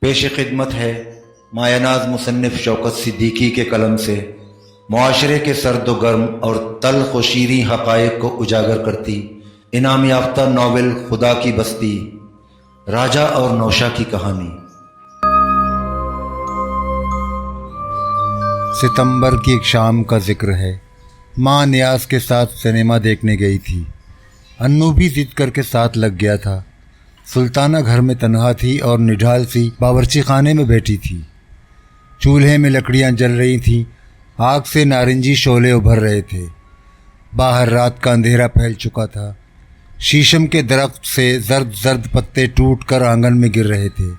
پیش خدمت ہے مایہ ناز مصنف شوکت صدیقی کے قلم سے معاشرے کے سرد و گرم اور تلخ و شیریں حقائق کو اجاگر کرتی انعام یافتہ ناول خدا کی بستی راجہ اور نوشا کی کہانی۔ ستمبر کی ایک شام کا ذکر ہے۔ ماں نیاز کے ساتھ سنیما دیکھنے گئی تھی۔ انو بھی ضد کر کے ساتھ لگ گیا تھا۔ سلطانہ گھر میں تنہا تھی اور نڈھال سی باورچی خانے میں بیٹھی تھی۔ چولہے میں لکڑیاں جل رہی تھیں، آگ سے نارنجی شعلے ابھر رہے تھے۔ باہر رات کا اندھیرا پھیل چکا تھا۔ شیشم کے درخت سے زرد زرد پتے ٹوٹ کر آنگن میں گر رہے تھے۔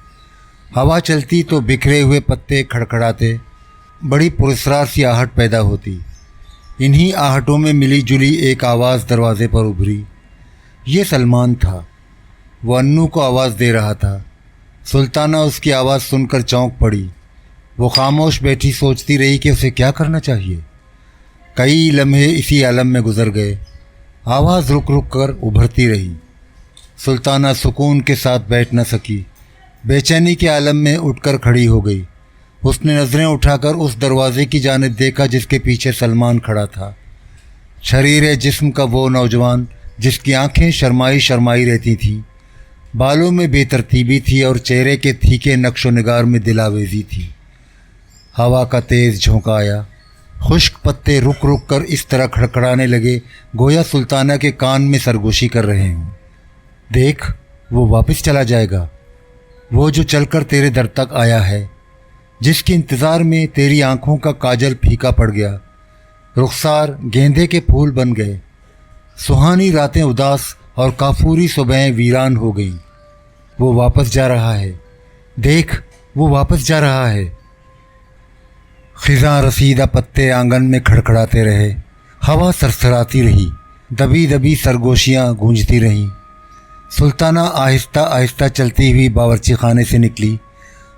ہوا چلتی تو بکھرے ہوئے پتے کھڑکھڑاتے، بڑی پراسرار سی آہٹ پیدا ہوتی۔ انہی آہٹوں میں ملی جلی ایک آواز دروازے پر ابھری۔ یہ سلمان تھا۔ وہ انو کو آواز دے رہا تھا۔ سلطانہ اس کی آواز سن کر چونک پڑی۔ وہ خاموش بیٹھی سوچتی رہی کہ اسے کیا کرنا چاہیے۔ کئی لمحے اسی عالم میں گزر گئے۔ آواز رک رک کر ابھرتی رہی۔ سلطانہ سکون کے ساتھ بیٹھ نہ سکی۔ بے چینی کے عالم میں اٹھ کر کھڑی ہو گئی۔ اس نے نظریں اٹھا کر اس دروازے کی جانب دیکھا جس کے پیچھے سلمان کھڑا تھا۔ شریر جسم کا وہ نوجوان جس کی آنکھیں شرمائی شرمائی رہتی تھیں، بالوں میں بے ترتیبی تھی اور چہرے کے تھیکے نقش و نگار میں دلاویزی تھی۔ ہوا کا تیز جھونکا آیا۔ خشک پتے رک رک کر اس طرح کھڑکھڑانے لگے گویا سلطانہ کے کان میں سرگوشی کر رہے ہوں۔ دیکھ، وہ واپس چلا جائے گا، وہ جو چل کر تیرے در تک آیا ہے، جس کے انتظار میں تیری آنکھوں کا کاجل پھیکا پڑ گیا، رخسار گیندے کے پھول بن گئے، سہانی راتیں اداس اور کافوری صبحیں ویران ہو گئیں۔ وہ واپس جا رہا ہے، دیکھ، وہ واپس جا رہا ہے۔ خزاں رسیدہ پتے آنگن میں کھڑکھڑاتے رہے۔ ہوا سرسراتی رہی، دبی دبی سرگوشیاں گونجتی رہیں۔ سلطانہ آہستہ آہستہ چلتی ہوئی باورچی خانے سے نکلی۔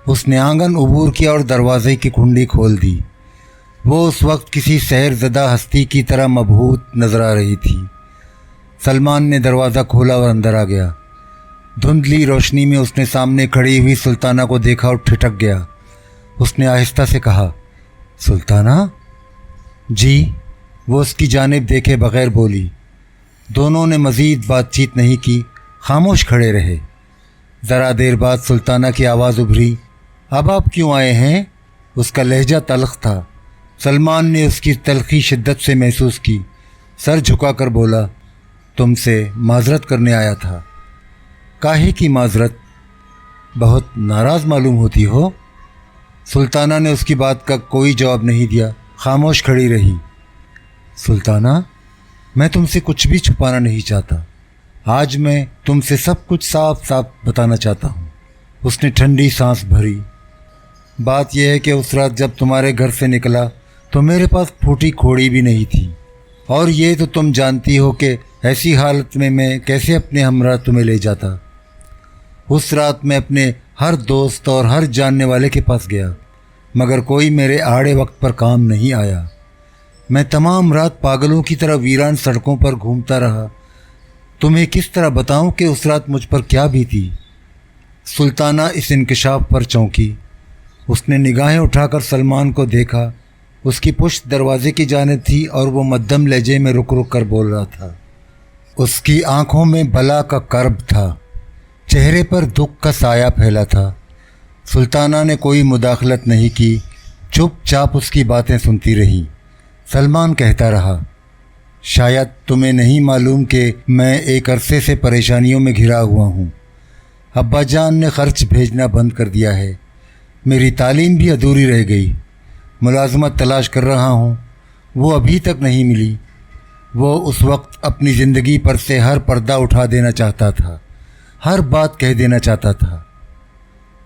اس نے آنگن عبور کیا اور دروازے کی کنڈی کھول دی۔ وہ اس وقت کسی سحر زدہ ہستی کی طرح مبہوت نظر آ رہی تھی۔ سلمان نے دروازہ کھولا اور اندر آ گیا۔ دھندلی روشنی میں اس نے سامنے کھڑی ہوئی سلطانہ کو دیکھا اور ٹھٹک گیا۔ اس نے آہستہ سے کہا، سلطانہ؟ جی، وہ اس کی جانب دیکھے بغیر بولی۔ دونوں نے مزید بات چیت نہیں کی، خاموش کھڑے رہے۔ ذرا دیر بعد سلطانہ کی آواز ابھری، اب آپ کیوں آئے ہیں؟ اس کا لہجہ تلخ تھا۔ سلمان نے اس کی تلخی شدت سے محسوس کی، سر جھکا کر بولا، تم سے معذرت کرنے آیا تھا۔ کاہے کی معذرت؟ بہت ناراض معلوم ہوتی ہو۔ سلطانہ نے اس کی بات کا کوئی جواب نہیں دیا، خاموش کھڑی رہی۔ سلطانہ، میں تم سے کچھ بھی چھپانا نہیں چاہتا۔ آج میں تم سے سب کچھ صاف صاف بتانا چاہتا ہوں۔ اس نے ٹھنڈی سانس بھری۔ بات یہ ہے کہ اس رات جب تمہارے گھر سے نکلا تو میرے پاس پھوٹی کھوڑی بھی نہیں تھی، اور یہ تو تم جانتی ہو کہ ایسی حالت میں کیسے اپنے ہمراہ تمہیں لے جاتا۔ اس رات میں اپنے ہر دوست اور ہر جاننے والے کے پاس گیا، مگر کوئی میرے آڑے وقت پر کام نہیں آیا۔ میں تمام رات پاگلوں کی طرح ویران سڑکوں پر گھومتا رہا۔ تمہیں کس طرح بتاؤں کہ اس رات مجھ پر کیا بیتی؟ سلطانہ اس انکشاف پر چونکی۔ اس نے نگاہیں اٹھا کر سلمان کو دیکھا۔ اس کی پشت دروازے کی جانب تھی اور وہ مدھم لہجے میں رک رک کر بول رہا تھا۔ اس کی آنکھوں میں بلا کا کرب تھا، چہرے پر دکھ کا سایہ پھیلا تھا۔ سلطانہ نے کوئی مداخلت نہیں کی، چپ چاپ اس کی باتیں سنتی رہی۔ سلمان کہتا رہا، شاید تمہیں نہیں معلوم کہ میں ایک عرصے سے پریشانیوں میں گھرا ہوا ہوں۔ ابا جان نے خرچ بھیجنا بند کر دیا ہے، میری تعلیم بھی ادھوری رہ گئی۔ ملازمت تلاش کر رہا ہوں، وہ ابھی تک نہیں ملی۔ وہ اس وقت اپنی زندگی پر سے ہر پردہ اٹھا دینا چاہتا تھا، ہر بات کہہ دینا چاہتا تھا۔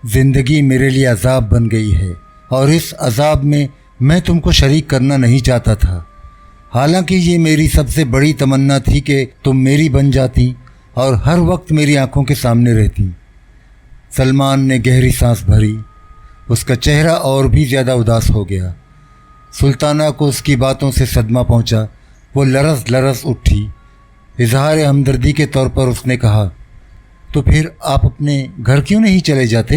زندگی میرے لیے عذاب بن گئی ہے، اور اس عذاب میں تم کو شریک کرنا نہیں چاہتا تھا، حالانکہ یہ میری سب سے بڑی تمنا تھی کہ تم میری بن جاتی اور ہر وقت میری آنکھوں کے سامنے رہتی۔ سلمان نے گہری سانس بھری۔ اس کا چہرہ اور بھی زیادہ اداس ہو گیا۔ سلطانہ کو اس کی باتوں سے صدمہ پہنچا۔ وہ لرز لرز اٹھی۔ اظہار ہمدردی کے طور پر اس نے کہا، تو پھر آپ اپنے گھر کیوں نہیں چلے جاتے؟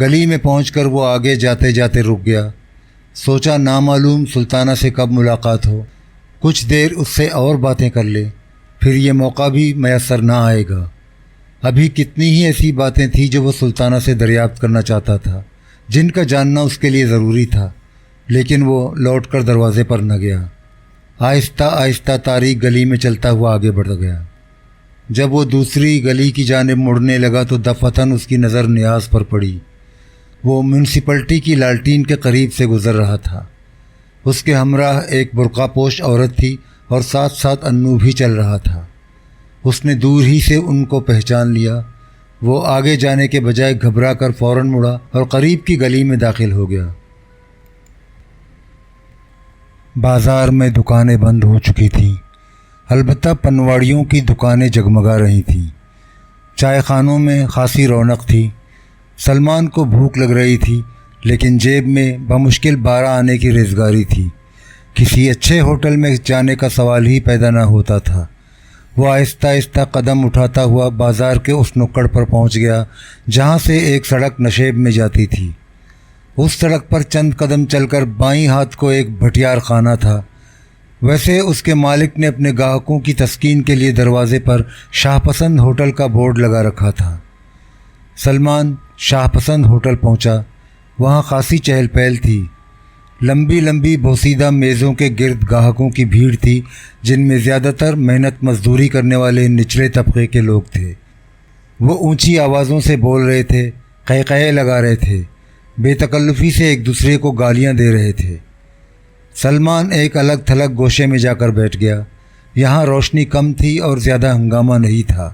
گلی میں پہنچ کر وہ آگے جاتے جاتے رک گیا۔ سوچا نامعلوم سلطانہ سے کب ملاقات ہو، کچھ دیر اس سے اور باتیں کر لے، پھر یہ موقع بھی میسر نہ آئے گا۔ ابھی کتنی ہی ایسی باتیں تھیں جو وہ سلطانہ سے دریافت کرنا چاہتا تھا، جن کا جاننا اس کے لیے ضروری تھا، لیکن وہ لوٹ کر دروازے پر نہ گیا۔ آہستہ آہستہ تاریک گلی میں چلتا ہوا آگے بڑھ گیا۔ جب وہ دوسری گلی کی جانب مڑنے لگا تو دفعتاً اس کی نظر نیاز پر پڑی۔ وہ میونسپلٹی کی لالٹین کے قریب سے گزر رہا تھا۔ اس کے ہمراہ ایک برقع پوش عورت تھی اور ساتھ ساتھ انو بھی چل رہا تھا۔ اس نے دور ہی سے ان کو پہچان لیا۔ وہ آگے جانے کے بجائے گھبرا کر فوراً مڑا اور قریب کی گلی میں داخل ہو گیا۔ بازار میں دکانیں بند ہو چکی تھیں، البتہ پنواڑیوں کی دکانیں جگمگا رہی تھیں۔ چائے خانوں میں خاصی رونق تھی۔ سلمان کو بھوک لگ رہی تھی، لیکن جیب میں بمشکل 12 آنے کی ریزگاری تھی۔ کسی اچھے ہوٹل میں جانے کا سوال ہی پیدا نہ ہوتا تھا۔ وہ آہستہ آہستہ قدم اٹھاتا ہوا بازار کے اس نکڑ پر پہنچ گیا جہاں سے ایک سڑک نشیب میں جاتی تھی۔ اس سڑک پر چند قدم چل کر بائیں ہاتھ کو ایک بھٹیار خانہ تھا۔ ویسے اس کے مالک نے اپنے گاہکوں کی تسکین کے لیے دروازے پر شاہ پسند ہوٹل کا بورڈ لگا رکھا تھا۔ سلمان شاہ پسند ہوٹل پہنچا۔ وہاں خاصی چہل پہل تھی۔ لمبی لمبی بوسیدہ میزوں کے گرد گاہکوں کی بھیڑ تھی، جن میں زیادہ تر محنت مزدوری کرنے والے نچلے طبقے کے لوگ تھے۔ وہ اونچی آوازوں سے بول رہے تھے، قہقہے لگا رہے تھے، بے تکلفی سے ایک دوسرے کو گالیاں دے رہے تھے۔ سلمان ایک الگ تھلگ گوشے میں جا کر بیٹھ گیا۔ یہاں روشنی کم تھی اور زیادہ ہنگامہ نہیں تھا۔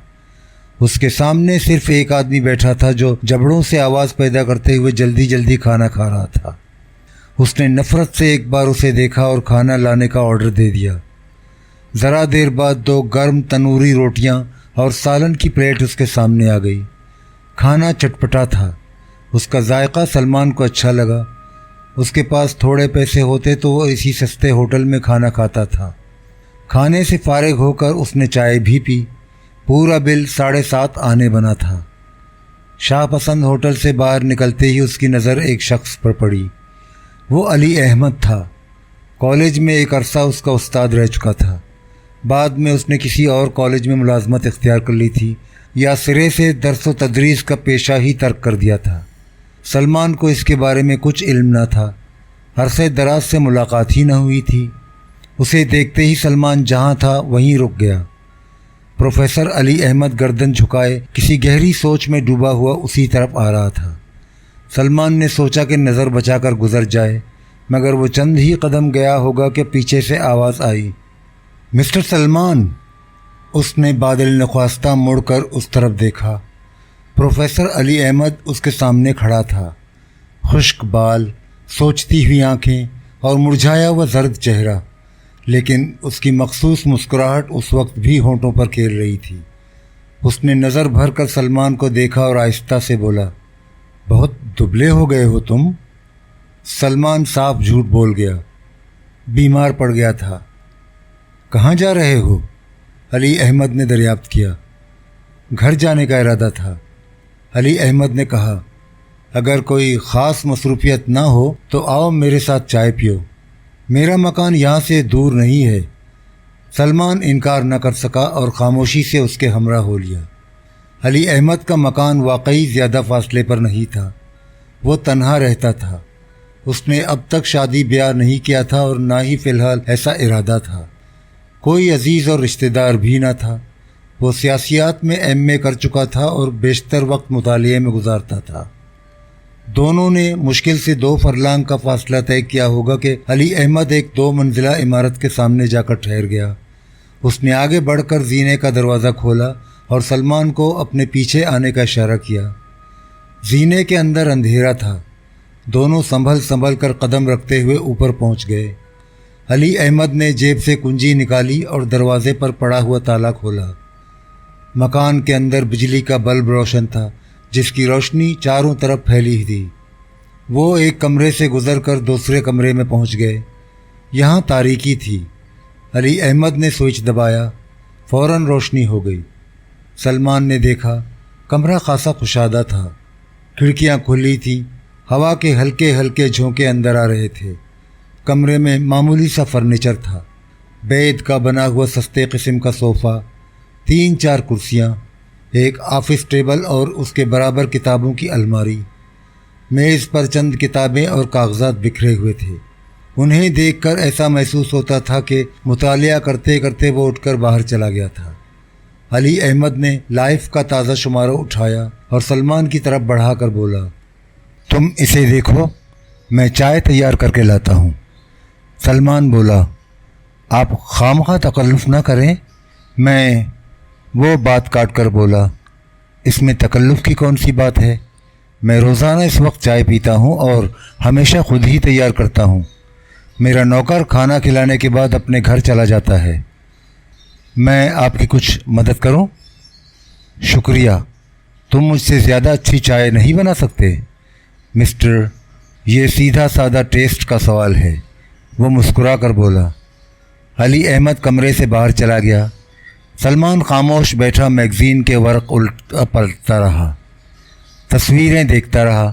اس کے سامنے صرف ایک آدمی بیٹھا تھا جو جبڑوں سے آواز پیدا کرتے ہوئے جلدی جلدی کھانا کھا رہا تھا۔ اس نے نفرت سے ایک بار اسے دیکھا اور کھانا لانے کا آرڈر دے دیا۔ ذرا دیر بعد 2 گرم تنوری روٹیاں اور سالن کی پلیٹ اس کے سامنے آ گئی۔ کھانا چٹپٹا تھا۔ اس کا ذائقہ سلمان کو اچھا لگا۔ اس کے پاس تھوڑے پیسے ہوتے تو وہ اسی سستے ہوٹل میں کھانا کھاتا تھا۔ کھانے سے فارغ ہو کر اس نے چائے بھی پی۔ پورا بل 7.5 آنے بنا تھا۔ شاہ پسند ہوٹل سے باہر نکلتے ہی اس کی نظر ایک شخص پر پڑی۔ وہ علی احمد تھا۔ کالج میں ایک عرصہ اس کا استاد رہ چکا تھا۔ بعد میں اس نے کسی اور کالج میں ملازمت اختیار کر لی تھی، یا سرے سے درس و تدریس کا پیشہ ہی ترک کر دیا تھا۔ سلمان کو اس کے بارے میں کچھ علم نہ تھا۔ عرصے دراز سے ملاقات ہی نہ ہوئی تھی۔ اسے دیکھتے ہی سلمان جہاں تھا وہیں رک گیا۔ پروفیسر علی احمد گردن جھکائے کسی گہری سوچ میں ڈوبا ہوا اسی طرف آ رہا تھا۔ سلمان نے سوچا کہ نظر بچا کر گزر جائے، مگر وہ چند ہی قدم گیا ہوگا کہ پیچھے سے آواز آئی، مسٹر سلمان۔ اس نے بادل نخواستہ مڑ کر اس طرف دیکھا۔ پروفیسر علی احمد اس کے سامنے کھڑا تھا۔ خشک بال، سوچتی ہوئی آنکھیں اور مرجھایا ہوا زرد چہرہ، لیکن اس کی مخصوص مسکراہٹ اس وقت بھی ہونٹوں پر کھیل رہی تھی۔ اس نے نظر بھر کر سلمان کو دیکھا اور آہستہ سے بولا، بہت دبلے ہو گئے ہو تم۔ سلمان صاف جھوٹ بول گیا، بیمار پڑ گیا تھا۔ کہاں جا رہے ہو؟ علی احمد نے دریافت کیا۔ گھر جانے کا ارادہ تھا۔ علی احمد نے کہا، اگر کوئی خاص مصروفیت نہ ہو تو آؤ میرے ساتھ چائے پیو، میرا مکان یہاں سے دور نہیں ہے۔ سلمان انکار نہ کر سکا اور خاموشی سے اس کے ہمراہ ہو لیا۔ علی احمد کا مکان واقعی زیادہ فاصلے پر نہیں تھا۔ وہ تنہا رہتا تھا۔ اس نے اب تک شادی بیاہ نہیں کیا تھا اور نہ ہی فی الحال ایسا ارادہ تھا۔ کوئی عزیز اور رشتہ دار بھی نہ تھا۔ وہ سیاسیات میں ایم اے کر چکا تھا اور بیشتر وقت مطالعے میں گزارتا تھا۔ دونوں نے مشکل سے 2 فرلانگ کا فاصلہ طے کیا ہوگا کہ علی احمد ایک 2 منزلہ عمارت کے سامنے جا کر ٹھہر گیا۔ اس نے آگے بڑھ کر زینے کا دروازہ کھولا اور سلمان کو اپنے پیچھے آنے کا اشارہ کیا۔ زینے کے اندر اندھیرا تھا۔ دونوں سنبھل کر قدم رکھتے ہوئے اوپر پہنچ گئے۔ علی احمد نے جیب سے کنجی نکالی اور دروازے پر پڑا ہوا تالا کھولا۔ مکان کے اندر بجلی کا بلب روشن تھا، جس کی روشنی چاروں طرف پھیلی تھی۔ وہ ایک کمرے سے گزر کر دوسرے کمرے میں پہنچ گئے۔ یہاں تاریکی تھی۔ علی احمد نے سوئچ دبایا، فوراً روشنی ہو گئی۔ سلمان نے دیکھا کمرہ خاصا کشادہ تھا۔ کھڑکیاں کھلی تھیں، ہوا کے ہلکے ہلکے جھونکے اندر آ رہے تھے۔ کمرے میں معمولی سا فرنیچر تھا، بیت کا بنا ہوا سستے قسم کا صوفہ، 3-4 کرسیاں، ایک آفس ٹیبل اور اس کے برابر کتابوں کی الماری۔ میز پر چند کتابیں اور کاغذات بکھرے ہوئے تھے۔ انہیں دیکھ کر ایسا محسوس ہوتا تھا کہ مطالعہ کرتے کرتے وہ اٹھ کر باہر چلا گیا تھا۔ علی احمد نے لائف کا تازہ شمارہ اٹھایا اور سلمان کی طرف بڑھا کر بولا، تم اسے دیکھو، میں چائے تیار کر کے لاتا ہوں۔ سلمان بولا، آپ خواہ تکلف نہ کریں۔ میں وہ بات کاٹ کر بولا، اس میں تکلف کی کون سی بات ہے؟ میں روزانہ اس وقت چائے پیتا ہوں اور ہمیشہ خود ہی تیار کرتا ہوں۔ میرا نوکر کھانا کھلانے کے بعد اپنے گھر چلا جاتا ہے۔ میں آپ کی کچھ مدد کروں؟ شکریہ، تم مجھ سے زیادہ اچھی چائے نہیں بنا سکتے مسٹر، یہ سیدھا سادہ ٹیسٹ کا سوال ہے، وہ مسکرا کر بولا۔ علی احمد کمرے سے باہر چلا گیا۔ سلمان خاموش بیٹھا میگزین کے ورق الٹا پلٹتا رہا، تصویریں دیکھتا رہا۔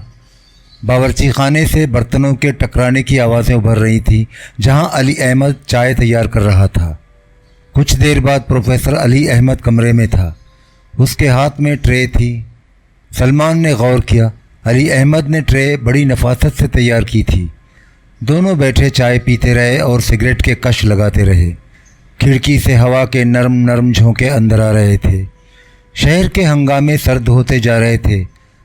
باورچی خانے سے برتنوں کے ٹکرانے کی آوازیں ابھر رہی تھیں جہاں علی احمد چائے تیار کر رہا تھا۔ کچھ دیر بعد پروفیسر علی احمد کمرے میں تھا، اس کے ہاتھ میں ٹرے تھی۔ سلمان نے غور کیا، علی احمد نے ٹرے بڑی نفاست سے تیار کی تھی۔ دونوں بیٹھے چائے پیتے رہے اور سگریٹ کے کش لگاتے رہے۔ کھڑکی سے ہوا کے نرم نرم جھونکے اندر آ رہے تھے۔ شہر کے ہنگامے سرد ہوتے جا رہے تھے،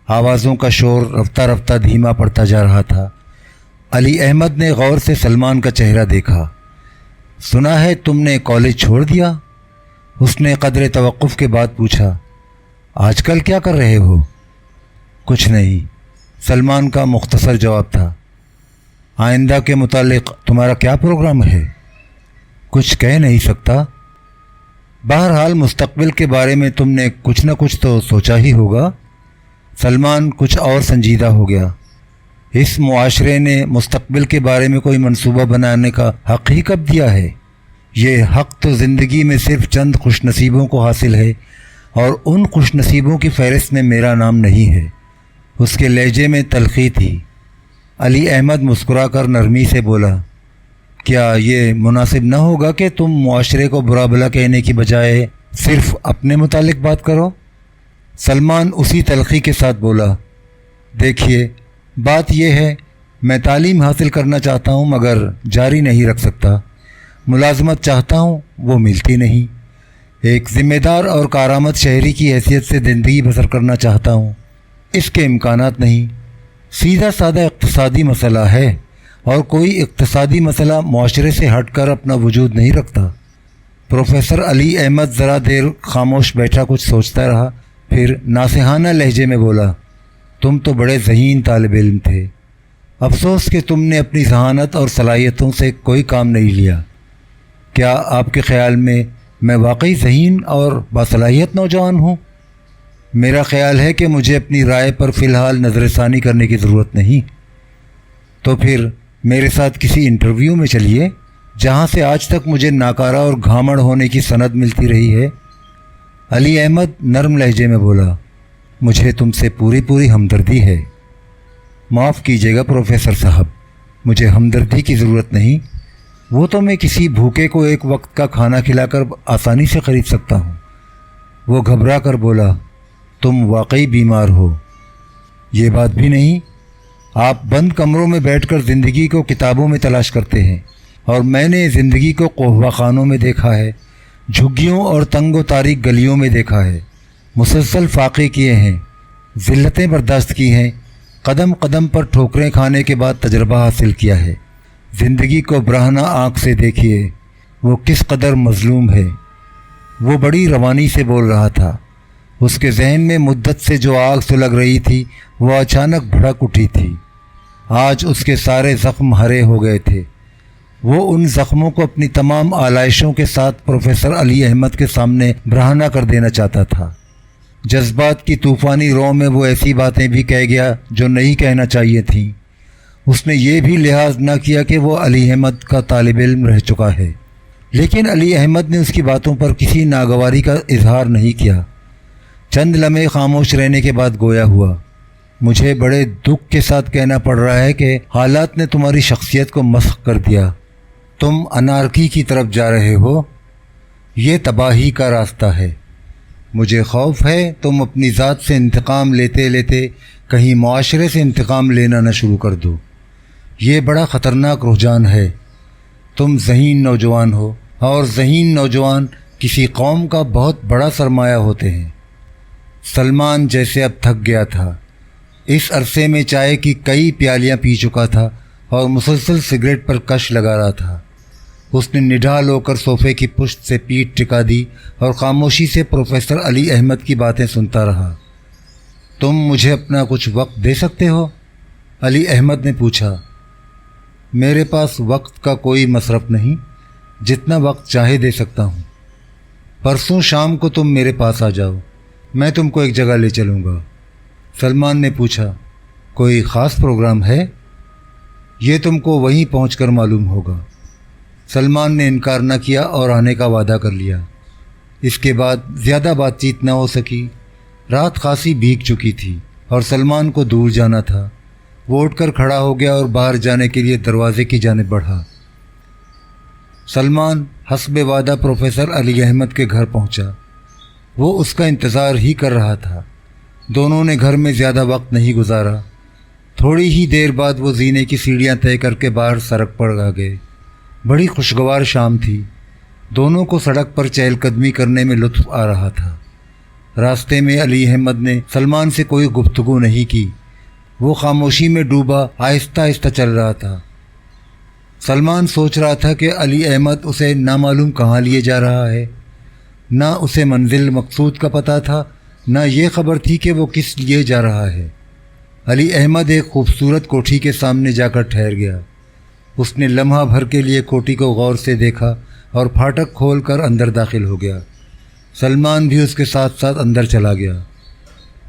آوازوں کا شور رفتہ رفتہ دھیما پڑتا جا رہا تھا۔ علی احمد نے غور سے سلمان کا چہرہ دیکھا۔ سنا ہے تم نے کالج چھوڑ دیا؟ اس نے قدر توقف کے بعد پوچھا۔ آج کل کیا کر رہے ہو؟ کچھ نہیں، سلمان کا مختصر جواب تھا۔ آئندہ کے متعلق تمہارا کیا پروگرام ہے؟ کچھ کہہ نہیں سکتا۔ بہرحال مستقبل کے بارے میں تم نے کچھ نہ کچھ تو سوچا ہی ہوگا۔ سلمان کچھ اور سنجیدہ ہو گیا۔ اس معاشرے نے مستقبل کے بارے میں کوئی منصوبہ بنانے کا حق ہی کب دیا ہے؟ یہ حق تو زندگی میں صرف چند خوش نصیبوں کو حاصل ہے، اور ان خوش نصیبوں کی فہرست میں میرا نام نہیں ہے۔ اس کے لہجے میں تلخی تھی۔ علی احمد مسکرا کر نرمی سے بولا، کیا یہ مناسب نہ ہوگا کہ تم معاشرے کو برا بھلا کہنے کی بجائے صرف اپنے متعلق بات کرو؟ سلمان اسی تلخی کے ساتھ بولا، دیکھیے بات یہ ہے، میں تعلیم حاصل کرنا چاہتا ہوں مگر جاری نہیں رکھ سکتا۔ ملازمت چاہتا ہوں، وہ ملتی نہیں۔ ایک ذمہ دار اور کارآمد شہری کی حیثیت سے زندگی بسر کرنا چاہتا ہوں، اس کے امکانات نہیں۔ سیدھا سادہ اقتصادی مسئلہ ہے، اور کوئی اقتصادی مسئلہ معاشرے سے ہٹ کر اپنا وجود نہیں رکھتا۔ پروفیسر علی احمد ذرا دیر خاموش بیٹھا کچھ سوچتا رہا، پھر ناصحانہ لہجے میں بولا، تم تو بڑے ذہین طالب علم تھے، افسوس کہ تم نے اپنی ذہانت اور صلاحیتوں سے کوئی کام نہیں لیا۔ کیا آپ کے خیال میں واقعی ذہین اور باصلاحیت نوجوان ہوں؟ میرا خیال ہے کہ مجھے اپنی رائے پر فی الحال نظر ثانی کرنے کی ضرورت نہیں۔ تو پھر میرے ساتھ کسی انٹرویو میں چلیے جہاں سے آج تک مجھے ناکارہ اور گھامڑ ہونے کی سند ملتی رہی ہے۔ علی احمد نرم لہجے میں بولا، مجھے تم سے پوری ہمدردی ہے۔ معاف کیجیے گا پروفیسر صاحب، مجھے ہمدردی کی ضرورت نہیں، وہ تو میں کسی بھوکے کو ایک وقت کا کھانا کھلا کر آسانی سے خرید سکتا ہوں۔ وہ گھبرا کر بولا، تم واقعی بیمار ہو؟ یہ بات بھی نہیں، آپ بند کمروں میں بیٹھ کر زندگی کو کتابوں میں تلاش کرتے ہیں، اور میں نے زندگی کو قہوہ خانوں میں دیکھا ہے، جھگیوں اور تنگ و تاریک گلیوں میں دیکھا ہے، مسلسل فاقے کیے ہیں، ذلتیں برداشت کی ہیں، قدم قدم پر ٹھوکریں کھانے کے بعد تجربہ حاصل کیا ہے۔ زندگی کو برہنہ آنکھ سے دیکھیے، وہ کس قدر مظلوم ہے۔ وہ بڑی روانی سے بول رہا تھا، اس کے ذہن میں مدت سے جو آگ سلگ رہی تھی وہ اچانک بھڑک اٹھی تھی۔ آج اس کے سارے زخم ہرے ہو گئے تھے۔ وہ ان زخموں کو اپنی تمام آلائشوں کے ساتھ پروفیسر علی احمد کے سامنے برہنہ کر دینا چاہتا تھا۔ جذبات کی طوفانی رو میں وہ ایسی باتیں بھی کہہ گیا جو نہیں کہنا چاہیے تھیں۔ اس نے یہ بھی لحاظ نہ کیا کہ وہ علی احمد کا طالب علم رہ چکا ہے، لیکن علی احمد نے اس کی باتوں پر کسی ناگواری کا اظہار نہیں کیا۔ چند لمحے خاموش رہنے کے بعد گویا ہوا، مجھے بڑے دکھ کے ساتھ کہنا پڑ رہا ہے کہ حالات نے تمہاری شخصیت کو مسخ کر دیا. تم انارکی کی طرف جا رہے ہو. یہ تباہی کا راستہ ہے. مجھے خوف ہے تم اپنی ذات سے انتقام لیتے لیتے کہیں معاشرے سے انتقام لینا نہ شروع کر دو. یہ بڑا خطرناک رجحان ہے. تم ذہین نوجوان ہو اور ذہین نوجوان کسی قوم کا بہت بڑا سرمایہ ہوتے ہیں. سلمان جیسے اب تھک گیا تھا. اس عرصے میں چائے کی کئی پیالیاں پی چکا تھا اور مسلسل سگریٹ پر کش لگا رہا تھا. اس نے نڈھال ہو کر صوفے کی پشت سے پیٹھ ٹکا دی اور خاموشی سے پروفیسر علی احمد کی باتیں سنتا رہا. تم مجھے اپنا کچھ وقت دے سکتے ہو؟ علی احمد نے پوچھا. میرے پاس وقت کا کوئی مصرف نہیں، جتنا وقت چاہے دے سکتا ہوں. پرسوں شام کو تم میرے پاس آ جاؤ، میں تم کو ایک جگہ لے چلوں گا. سلمان نے پوچھا. کوئی خاص پروگرام ہے؟ یہ تم کو وہیں پہنچ کر معلوم ہوگا. سلمان نے انکار نہ کیا اور آنے کا وعدہ کر لیا. اس کے بعد زیادہ بات چیت نہ ہو سکی. رات خاصی بھیگ چکی تھی اور سلمان کو دور جانا تھا. وہ اٹھ کر کھڑا ہو گیا اور باہر جانے کے لیے دروازے کی جانب بڑھا. سلمان حسب وعدہ پروفیسر علی احمد کے گھر پہنچا. وہ اس کا انتظار ہی کر رہا تھا. دونوں نے گھر میں زیادہ وقت نہیں گزارا. تھوڑی ہی دیر بعد وہ زینے کی سیڑھیاں طے کر کے باہر سڑک پر آ گئے. بڑی خوشگوار شام تھی. دونوں کو سڑک پر چہل قدمی کرنے میں لطف آ رہا تھا. راستے میں علی احمد نے سلمان سے کوئی گفتگو نہیں کی. وہ خاموشی میں ڈوبا آہستہ آہستہ چل رہا تھا. سلمان سوچ رہا تھا کہ علی احمد اسے نامعلوم کہاں لیے جا رہا ہے. نہ اسے منزل مقصود کا پتہ تھا، نہ یہ خبر تھی کہ وہ کس لیے جا رہا ہے. علی احمد ایک خوبصورت کوٹھی کے سامنے جا کر ٹھہر گیا. اس نے لمحہ بھر کے لیے کوٹھی کو غور سے دیکھا اور پھاٹک کھول کر اندر داخل ہو گیا. سلمان بھی اس کے ساتھ ساتھ اندر چلا گیا.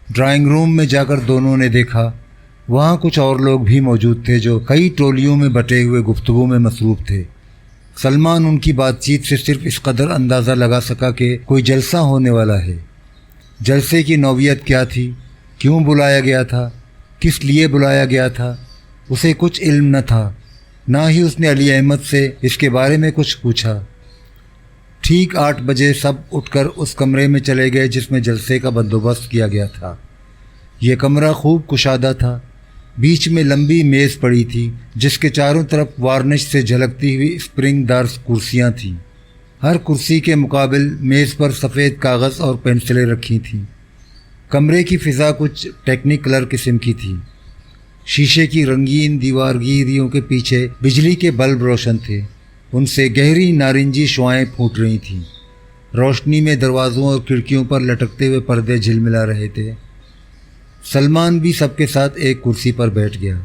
ڈرائنگ روم میں جا کر دونوں نے دیکھا وہاں کچھ اور لوگ بھی موجود تھے جو کئی ٹولیوں میں بٹے ہوئے گفتگو میں مصروف تھے. سلمان ان کی بات چیت سے صرف اس قدر اندازہ لگا سکا کہ کوئی جلسہ ہونے والا ہے. جلسے کی نوعیت کیا تھی، کیوں بلایا گیا تھا، کس لیے بلایا گیا تھا، اسے کچھ علم نہ تھا. نہ ہی اس نے علی احمد سے اس کے بارے میں کچھ پوچھا. ٹھیک 8 بجے سب اٹھ کر اس کمرے میں چلے گئے جس میں جلسے کا بندوبست کیا گیا تھا. یہ کمرہ خوب کشادہ تھا. بیچ میں لمبی میز پڑی تھی جس کے چاروں طرف وارنش سے جھلکتی ہوئی اسپرنگ دار کرسیاں تھیں. ہر کرسی کے مقابل میز پر سفید کاغذ اور پینسلیں رکھی تھیں. کمرے کی فضا کچھ ٹیکنیکلر قسم کی تھی. شیشے کی رنگین دیوار گیریوں کے پیچھے بجلی کے بلب روشن تھے. ان سے گہری نارنجی شعاعیں پھوٹ رہی تھیں. روشنی میں دروازوں اور کھڑکیوں پر لٹکتے ہوئے پردے جھلملا رہے تھے. سلمان بھی سب کے ساتھ ایک کرسی پر بیٹھ گیا.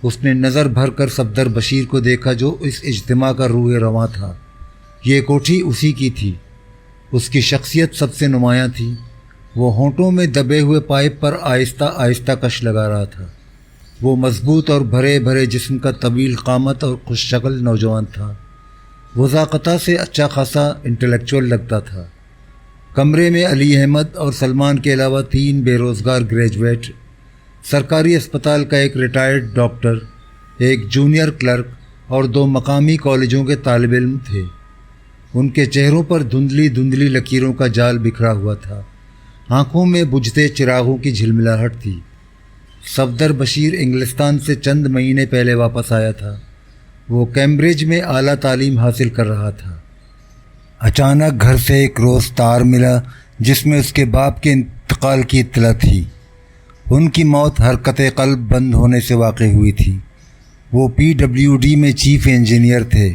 اس نے نظر بھر کر صفدر بشیر کو دیکھا جو اس اجتماع کا روح رواں تھا. یہ کوٹھی اسی کی تھی. اس کی شخصیت سب سے نمایاں تھی. وہ ہونٹوں میں دبے ہوئے پائپ پر آہستہ آہستہ کش لگا رہا تھا. وہ مضبوط اور بھرے بھرے جسم کا طویل قامت اور خوش شکل نوجوان تھا. وہ ذاقتہ سے اچھا خاصا انٹلیکچوئل لگتا تھا. کمرے میں علی احمد اور سلمان کے علاوہ 3 بے روزگار گریجویٹ، سرکاری اسپتال کا ایک ریٹائرڈ ڈاکٹر، ایک جونیئر کلرک اور 2 مقامی کالجوں کے طالب علم تھے. ان کے چہروں پر دھندلی دھندلی لکیروں کا جال بکھرا ہوا تھا. آنکھوں میں بجھتے چراغوں کی جھلملاہٹ تھی. صفدر بشیر انگلستان سے چند مہینے پہلے واپس آیا تھا. وہ کیمبرج میں اعلیٰ تعلیم حاصل کر رہا تھا. اچانک گھر سے ایک روز تار ملا جس میں اس کے باپ کے انتقال کی اطلاع تھی. ان کی موت حرکت قلب بند ہونے سے واقع ہوئی تھی. وہ PWD میں چیف انجینئر تھے.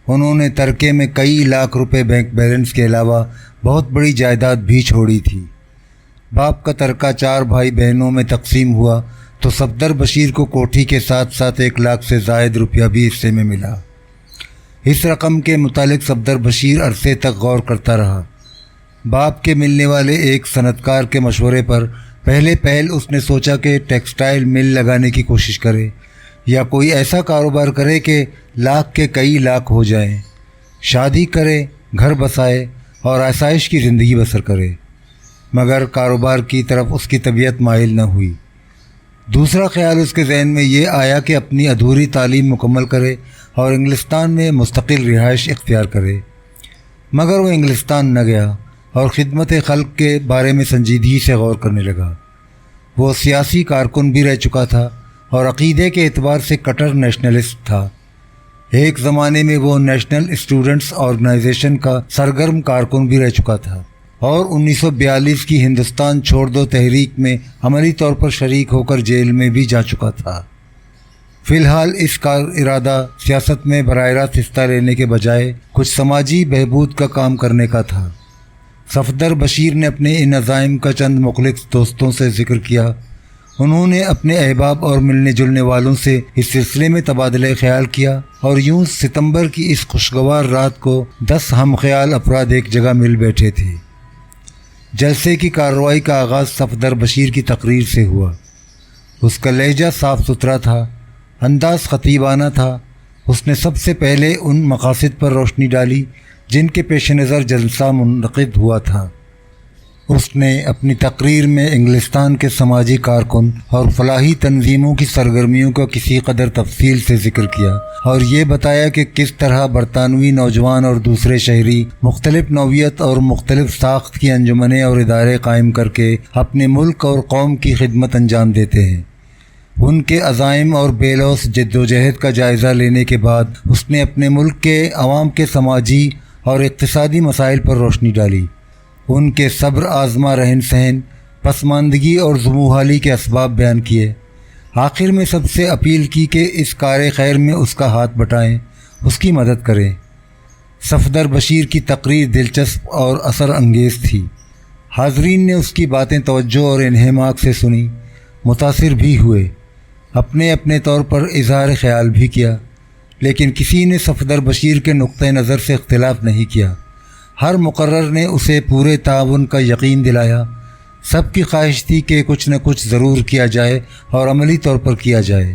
انہوں نے ترکے میں کئی لاکھ روپے بینک بیلنس کے علاوہ بہت بڑی جائیداد بھی چھوڑی تھی. باپ کا ترکہ 4 بھائی بہنوں میں تقسیم ہوا تو صفدر بشیر کو کوٹھی کے ساتھ ساتھ 1 لاکھ سے زائد روپیہ بھی حصے میں ملا. اس رقم کے متعلق صفدر بشیر عرصے تک غور کرتا رہا. باپ کے ملنے والے ایک صنعتکار کے مشورے پر پہلے پہل اس نے سوچا کہ ٹیکسٹائل مل لگانے کی کوشش کرے یا کوئی ایسا کاروبار کرے کہ لاکھ کے کئی لاکھ ہو جائیں. شادی کرے، گھر بسائے اور آسائش کی زندگی بسر کرے. مگر کاروبار کی طرف اس کی طبیعت مائل نہ ہوئی. دوسرا خیال اس کے ذہن میں یہ آیا کہ اپنی ادھوری تعلیم مکمل کرے اور انگلستان میں مستقل رہائش اختیار کرے، مگر وہ انگلستان نہ گیا اور خدمت خلق کے بارے میں سنجیدگی سے غور کرنے لگا۔ وہ سیاسی کارکن بھی رہ چکا تھا اور عقیدے کے اعتبار سے کٹر نیشنلسٹ تھا۔ ایک زمانے میں وہ نیشنل اسٹوڈنٹس آرگنائزیشن کا سرگرم کارکن بھی رہ چکا تھا اور 1942 کی ہندوستان چھوڑ دو تحریک میں عملی طور پر شریک ہو کر جیل میں بھی جا چکا تھا۔ فی الحال اس کا ارادہ سیاست میں براہ راست حصہ لینے کے بجائے کچھ سماجی بہبود کا کام کرنے کا تھا۔ صفدر بشیر نے اپنے ان عزائم کا چند مخلص دوستوں سے ذکر کیا۔ انہوں نے اپنے احباب اور ملنے جلنے والوں سے اس سلسلے میں تبادلہ خیال کیا اور یوں ستمبر کی اس خوشگوار رات کو 10 ہم خیال افراد ایک جگہ مل بیٹھے تھے۔ جلسے کی کارروائی کا آغاز صفدر بشیر کی تقریر سے ہوا۔ اس کا لہجہ صاف ستھرا تھا، انداز خطیبانہ تھا۔ اس نے سب سے پہلے ان مقاصد پر روشنی ڈالی جن کے پیش نظر جلسہ منعقد ہوا تھا۔ اس نے اپنی تقریر میں انگلستان کے سماجی کارکن اور فلاحی تنظیموں کی سرگرمیوں کا کسی قدر تفصیل سے ذکر کیا اور یہ بتایا کہ کس طرح برطانوی نوجوان اور دوسرے شہری مختلف نوعیت اور مختلف ساخت کی انجمنیں اور ادارے قائم کر کے اپنے ملک اور قوم کی خدمت انجام دیتے ہیں۔ ان کے عزائم اور بے لوث جدوجہد کا جائزہ لینے کے بعد اس نے اپنے ملک کے عوام کے سماجی اور اقتصادی مسائل پر روشنی ڈالی، ان کے صبر آزما رہن سہن، پسماندگی اور ذموحالی کے اسباب بیان کیے۔ آخر میں سب سے اپیل کی کہ اس کار خیر میں اس کا ہاتھ بٹائیں، اس کی مدد کریں۔ صفدر بشیر کی تقریر دلچسپ اور اثر انگیز تھی۔ حاضرین نے اس کی باتیں توجہ اور انہماک سے سنی، متاثر بھی ہوئے، اپنے اپنے طور پر اظہار خیال بھی کیا، لیکن کسی نے صفدر بشیر کے نقطہ نظر سے اختلاف نہیں کیا۔ ہر مقرر نے اسے پورے تعاون کا یقین دلایا۔ سب کی خواہش تھی کہ کچھ نہ کچھ ضرور کیا جائے اور عملی طور پر کیا جائے۔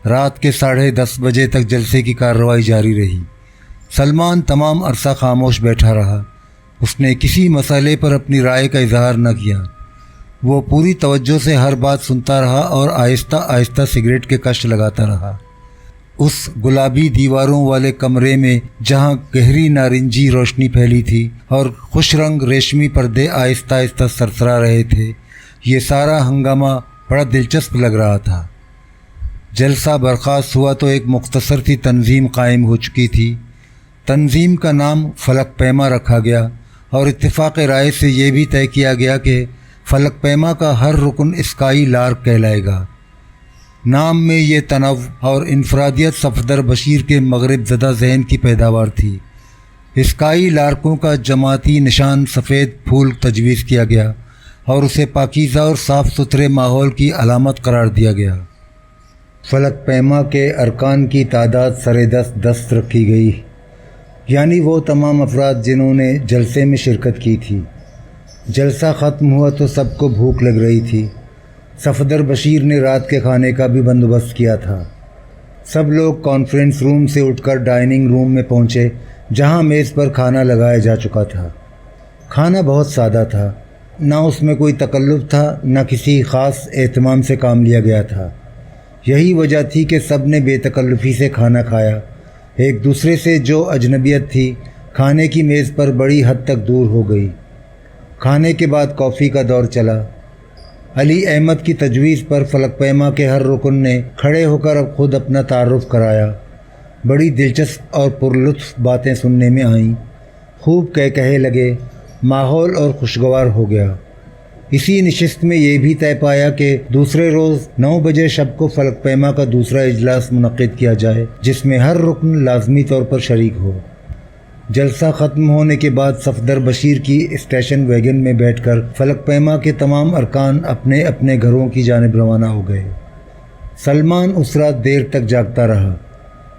رات کے 10:30 بجے تک جلسے کی کارروائی جاری رہی۔ سلمان تمام عرصہ خاموش بیٹھا رہا۔ اس نے کسی مسئلے پر اپنی رائے کا اظہار نہ کیا۔ وہ پوری توجہ سے ہر بات سنتا رہا اور آہستہ آہستہ سگریٹ کے کش لگاتا رہا۔ اس گلابی دیواروں والے کمرے میں جہاں گہری نارنجی روشنی پھیلی تھی اور خوش رنگ ریشمی پردے آہستہ آہستہ سرسرا رہے تھے، یہ سارا ہنگامہ بڑا دلچسپ لگ رہا تھا۔ جلسہ برخاست ہوا تو ایک مختصر سی تنظیم قائم ہو چکی تھی۔ تنظیم کا نام فلک پیما رکھا گیا اور اتفاق رائے سے یہ بھی طے کیا گیا کہ فلک پیما کا ہر رکن اسکائی لارک کہلائے گا۔ نام میں یہ تنوع اور انفرادیت صفدر بشیر کے مغرب زدہ ذہن کی پیداوار تھی۔ اسکائی لارکوں کا جماعتی نشان سفید پھول تجویز کیا گیا اور اسے پاکیزہ اور صاف ستھرے ماحول کی علامت قرار دیا گیا۔ فلک پیما کے ارکان کی تعداد سرے 10 رکھی گئی، یعنی وہ تمام افراد جنہوں نے جلسے میں شرکت کی تھی۔ جلسہ ختم ہوا تو سب کو بھوک لگ رہی تھی۔ صفدر بشیر نے رات کے کھانے کا بھی بندوبست کیا تھا۔ سب لوگ کانفرنس روم سے اٹھ کر ڈائننگ روم میں پہنچے جہاں میز پر کھانا لگایا جا چکا تھا۔ کھانا بہت سادہ تھا، نہ اس میں کوئی تکلف تھا، نہ کسی خاص اہتمام سے کام لیا گیا تھا۔ یہی وجہ تھی کہ سب نے بے تکلفی سے کھانا کھایا۔ ایک دوسرے سے جو اجنبیت تھی کھانے کی میز پر بڑی حد تک دور ہو گئی۔ کھانے کے بعد کافی کا دور چلا۔ علی احمد کی تجویز پر فلک پیما کے ہر رکن نے کھڑے ہو کر خود اپنا تعارف کرایا۔ بڑی دلچسپ اور پرلطف باتیں سننے میں آئیں، خوب کہے لگے، ماحول اور خوشگوار ہو گیا۔ اسی نشست میں یہ بھی طے پایا کہ دوسرے روز 9 بجے شب کو فلک پیما کا دوسرا اجلاس منعقد کیا جائے جس میں ہر رکن لازمی طور پر شریک ہو۔ جلسہ ختم ہونے کے بعد صفدر بشیر کی اسٹیشن ویگن میں بیٹھ کر فلک پیما کے تمام ارکان اپنے اپنے گھروں کی جانب روانہ ہو گئے۔ سلمان اس رات دیر تک جاگتا رہا۔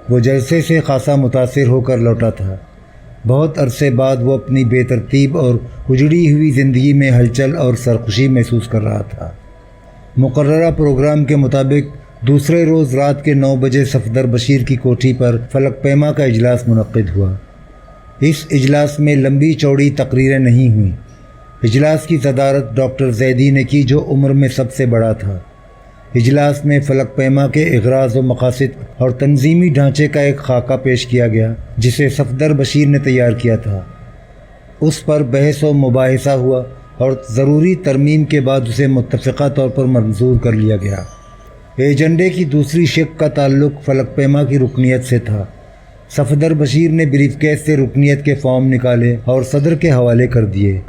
وہ جلسے سے خاصا متاثر ہو کر لوٹا تھا۔ بہت عرصے بعد وہ اپنی بے ترتیب اور اجڑی ہوئی زندگی میں ہلچل اور سرخوشی محسوس کر رہا تھا۔ مقررہ پروگرام کے مطابق دوسرے روز رات کے 9 بجے صفدر بشیر کی کوٹھی پر فلک پیما کا اجلاس منعقد ہوا۔ اس اجلاس میں لمبی چوڑی تقریریں نہیں ہوئیں۔ اجلاس کی صدارت ڈاکٹر زیدی نے کی جو عمر میں سب سے بڑا تھا۔ اجلاس میں فلک پیما کے اغراض و مقاصد اور تنظیمی ڈھانچے کا ایک خاکہ پیش کیا گیا جسے صفدر بشیر نے تیار کیا تھا۔ اس پر بحث و مباحثہ ہوا اور ضروری ترمیم کے بعد اسے متفقہ طور پر منظور کر لیا گیا۔ ایجنڈے کی دوسری شق کا تعلق فلک پیما کی رکنیت سے تھا۔ صفدر بشیر نے بریف کیس سے رکنیت کے فارم نکالے اور صدر کے حوالے کر دیے۔